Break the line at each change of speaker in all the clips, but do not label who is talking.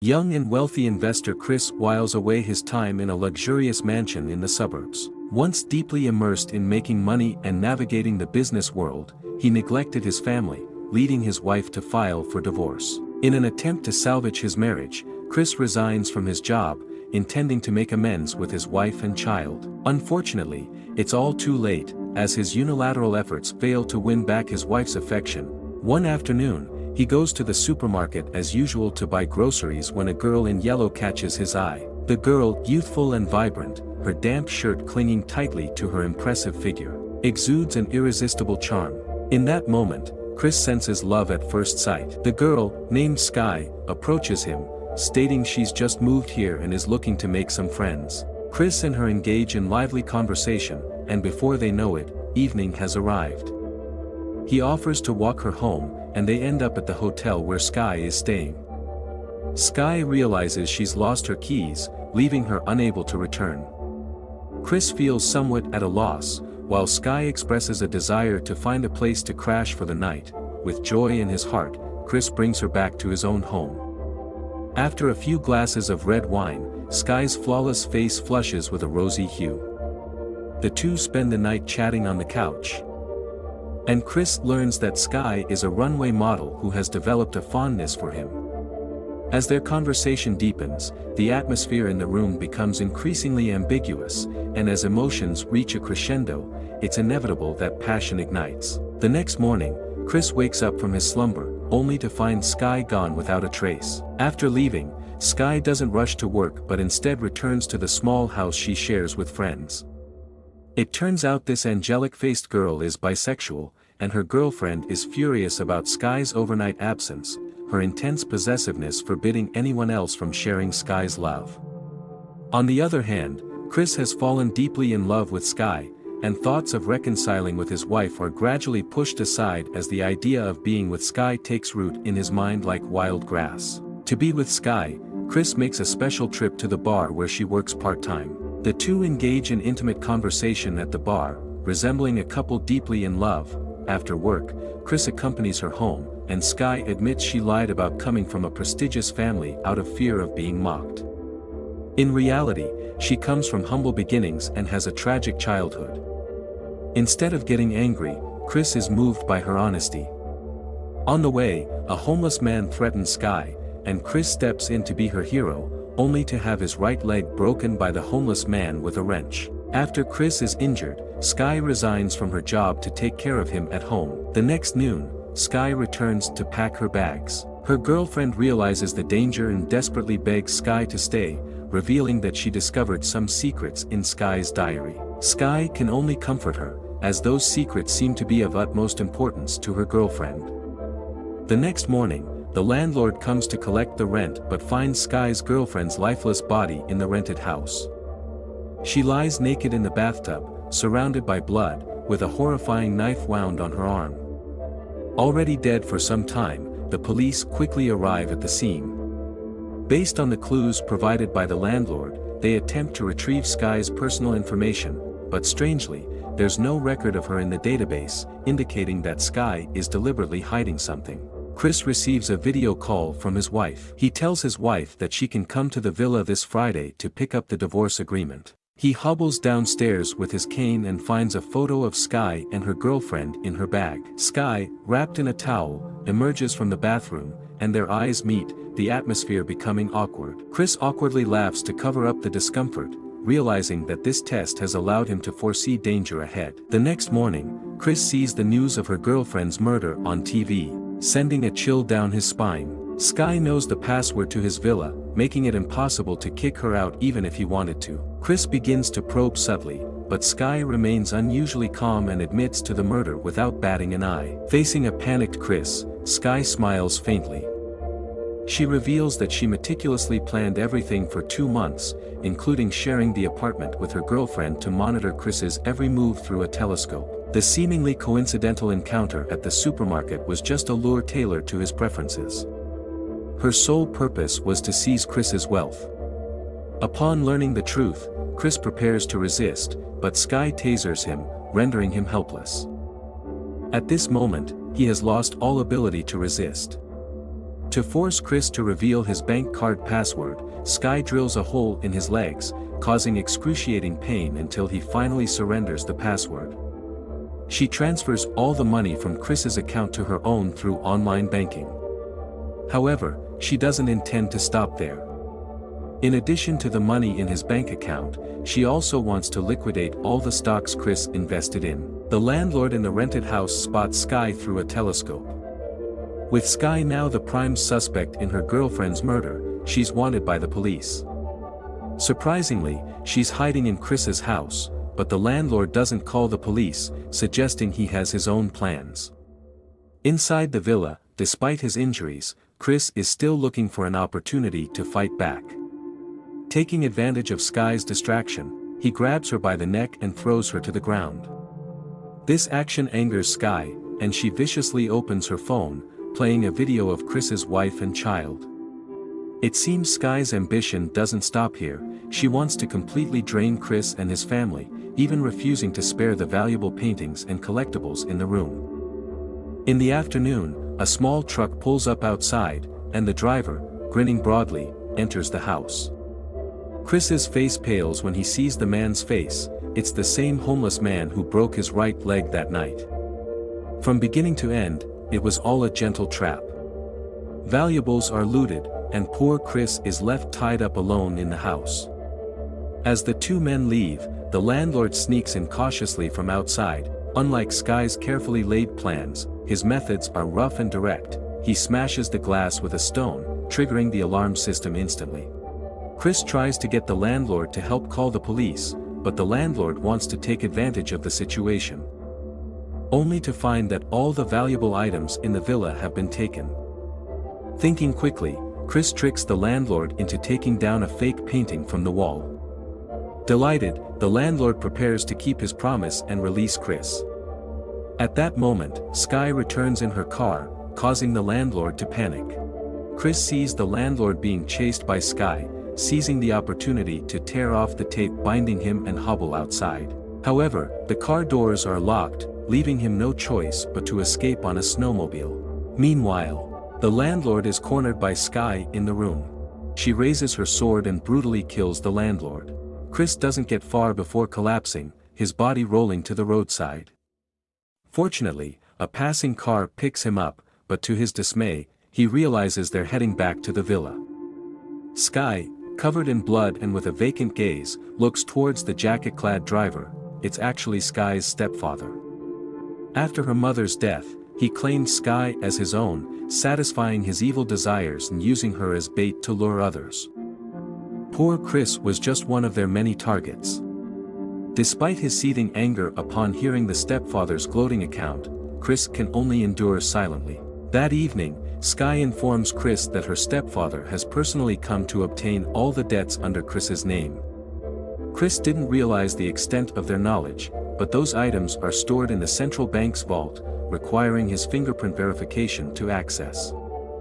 Young and wealthy investor Chris whiles away his time in a luxurious mansion in the suburbs. Once deeply immersed in making money and navigating the business world, he neglected his family, leading his wife to file for divorce. In an attempt to salvage his marriage, Chris resigns from his job, intending to make amends with his wife and child. Unfortunately, it's all too late, as his unilateral efforts fail to win back his wife's affection. One afternoon, he goes to the supermarket as usual to buy groceries when a girl in yellow catches his eye. The girl, youthful and vibrant, her damp shirt clinging tightly to her impressive figure, exudes an irresistible charm. In that moment, Chris senses love at first sight. The girl, named Sky, approaches him, stating she's just moved here and is looking to make some friends. Chris and her engage in lively conversation, and before they know it, evening has arrived. He offers to walk her home, and they end up at the hotel where Sky is staying. Sky realizes she's lost her keys, leaving her unable to return. Chris feels somewhat at a loss, while Sky expresses a desire to find a place to crash for the night. With joy in his heart, Chris brings her back to his own home. After a few glasses of red wine, Sky's flawless face flushes with a rosy hue. The two spend the night chatting on the couch. And Chris learns that Sky is a runway model who has developed a fondness for him. As their conversation deepens, the atmosphere in the room becomes increasingly ambiguous, and as emotions reach a crescendo, it's inevitable that passion ignites. The next morning, Chris wakes up from his slumber, only to find Sky gone without a trace. After leaving, Sky doesn't rush to work but instead returns to the small house she shares with friends. It turns out this angelic-faced girl is bisexual, and her girlfriend is furious about Sky's overnight absence, her intense possessiveness forbidding anyone else from sharing Sky's love. On the other hand, Chris has fallen deeply in love with Sky, and thoughts of reconciling with his wife are gradually pushed aside as the idea of being with Sky takes root in his mind like wild grass. To be with Sky, Chris makes a special trip to the bar where she works part-time. The two engage in intimate conversation at the bar, resembling a couple deeply in love. After work, Chris accompanies her home, and Sky admits she lied about coming from a prestigious family out of fear of being mocked. In reality, she comes from humble beginnings and has a tragic childhood. Instead of getting angry, Chris is moved by her honesty. On the way, a homeless man threatens Sky, and Chris steps in to be her hero, only to have his right leg broken by the homeless man with a wrench. After Chris is injured, Sky resigns from her job to take care of him at home. The next noon, Sky returns to pack her bags. Her girlfriend realizes the danger and desperately begs Sky to stay, revealing that she discovered some secrets in Sky's diary. Sky can only comfort her, as those secrets seem to be of utmost importance to her girlfriend. The next morning, the landlord comes to collect the rent but finds Sky's girlfriend's lifeless body in the rented house. She lies naked in the bathtub, surrounded by blood, with a horrifying knife wound on her arm. Already dead for some time, the police quickly arrive at the scene. Based on the clues provided by the landlord, they attempt to retrieve Sky's personal information, but strangely, there's no record of her in the database, indicating that Sky is deliberately hiding something. Chris receives a video call from his wife. He tells his wife that she can come to the villa this Friday to pick up the divorce agreement. He hobbles downstairs with his cane and finds a photo of Sky and her girlfriend in her bag. Sky, wrapped in a towel, emerges from the bathroom, and their eyes meet, the atmosphere becoming awkward. Chris awkwardly laughs to cover up the discomfort, realizing that this test has allowed him to foresee danger ahead. The next morning, Chris sees the news of her girlfriend's murder on TV, sending a chill down his spine. Sky knows the password to his villa, making it impossible to kick her out even if he wanted to. Chris begins to probe subtly, but Sky remains unusually calm and admits to the murder without batting an eye. Facing a panicked Chris, Sky smiles faintly. She reveals that she meticulously planned everything for 2 months, including sharing the apartment with her girlfriend to monitor Chris's every move through a telescope. The seemingly coincidental encounter at the supermarket was just a lure tailored to his preferences. Her sole purpose was to seize Chris's wealth. Upon learning the truth, Chris prepares to resist, but Sky tasers him, rendering him helpless. At this moment, he has lost all ability to resist. To force Chris to reveal his bank card password, Sky drills a hole in his legs, causing excruciating pain until he finally surrenders the password. She transfers all the money from Chris's account to her own through online banking. However, she doesn't intend to stop there. In addition to the money in his bank account, she also wants to liquidate all the stocks Chris invested in. The landlord in the rented house spots Sky through a telescope. With Sky now the prime suspect in her girlfriend's murder, she's wanted by the police. Surprisingly, she's hiding in Chris's house, but the landlord doesn't call the police, suggesting he has his own plans. Inside the villa, despite his injuries, Chris is still looking for an opportunity to fight back. Taking advantage of Sky's distraction, he grabs her by the neck and throws her to the ground. This action angers Sky, and she viciously opens her phone, playing a video of Chris's wife and child. It seems Sky's ambition doesn't stop here. She wants to completely drain Chris and his family, even refusing to spare the valuable paintings and collectibles in the room. In the afternoon, a small truck pulls up outside, and the driver, grinning broadly, enters the house. Chris's face pales when he sees the man's face. It's the same homeless man who broke his right leg that night. From beginning to end, it was all a gentle trap. Valuables are looted, and poor Chris is left tied up alone in the house. As the two men leave, the landlord sneaks in cautiously from outside. Unlike Sky's carefully laid plans, his methods are rough and direct. He smashes the glass with a stone, triggering the alarm system instantly. Chris tries to get the landlord to help call the police, but the landlord wants to take advantage of the situation. Only to find that all the valuable items in the villa have been taken. Thinking quickly, Chris tricks the landlord into taking down a fake painting from the wall. Delighted, the landlord prepares to keep his promise and release Chris. At that moment, Sky returns in her car, causing the landlord to panic. Chris sees the landlord being chased by Sky, seizing the opportunity to tear off the tape binding him and hobble outside. However, the car doors are locked, leaving him no choice but to escape on a snowmobile. Meanwhile, the landlord is cornered by Sky in the room. She raises her sword and brutally kills the landlord. Chris doesn't get far before collapsing, his body rolling to the roadside. Fortunately, a passing car picks him up, but to his dismay, he realizes they're heading back to the villa. Sky, covered in blood and with a vacant gaze, looks towards the jacket-clad driver. It's actually Sky's stepfather. After her mother's death, he claimed Sky as his own, satisfying his evil desires and using her as bait to lure others. Poor Chris was just one of their many targets. Despite his seething anger upon hearing the stepfather's gloating account, Chris can only endure silently. That evening, Sky informs Chris that her stepfather has personally come to obtain all the debts under Chris's name. Chris didn't realize the extent of their knowledge, but those items are stored in the central bank's vault, requiring his fingerprint verification to access.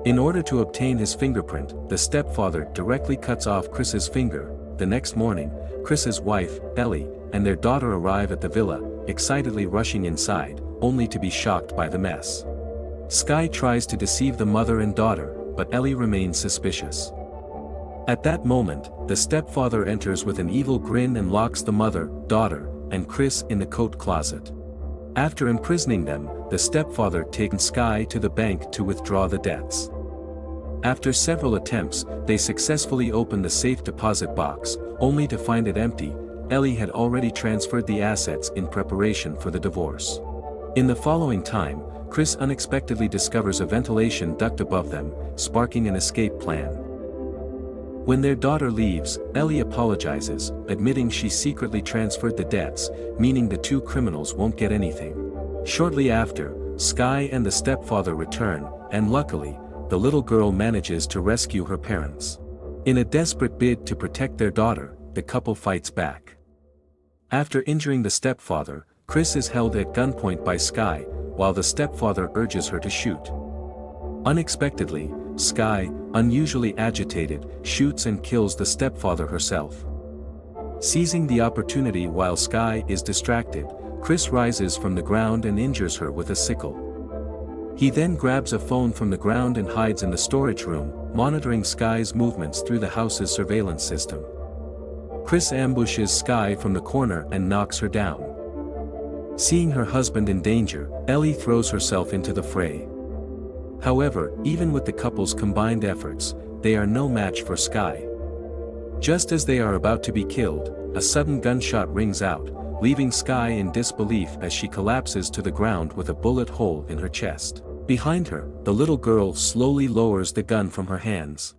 In order to obtain his fingerprint, the stepfather directly cuts off Chris's finger. The next morning, Chris's wife, Ellie, and their daughter arrive at the villa, excitedly rushing inside, only to be shocked by the mess. Sky tries to deceive the mother and daughter, but Ellie remains suspicious. At that moment, the stepfather enters with an evil grin and locks the mother, daughter, and Chris in the coat closet. After imprisoning them, the stepfather takes Sky to the bank to withdraw the debts. After several attempts, they successfully open the safe deposit box, only to find it empty. Ellie had already transferred the assets in preparation for the divorce. In the following time, Chris unexpectedly discovers a ventilation duct above them, sparking an escape plan. When their daughter leaves, Ellie apologizes, admitting she secretly transferred the debts, meaning the two criminals won't get anything. Shortly after, Sky and the stepfather return, and luckily, the little girl manages to rescue her parents. In a desperate bid to protect their daughter, the couple fights back. After injuring the stepfather, Chris is held at gunpoint by Sky, while the stepfather urges her to shoot. Unexpectedly, Sky, unusually agitated, shoots and kills the stepfather herself. Seizing the opportunity while Sky is distracted, Chris rises from the ground and injures her with a sickle. He then grabs a phone from the ground and hides in the storage room, monitoring Sky's movements through the house's surveillance system. Chris ambushes Sky from the corner and knocks her down. Seeing her husband in danger, Ellie throws herself into the fray. However, even with the couple's combined efforts, they are no match for Sky. Just as they are about to be killed, a sudden gunshot rings out, leaving Sky in disbelief as she collapses to the ground with a bullet hole in her chest. Behind her, the little girl slowly lowers the gun from her hands.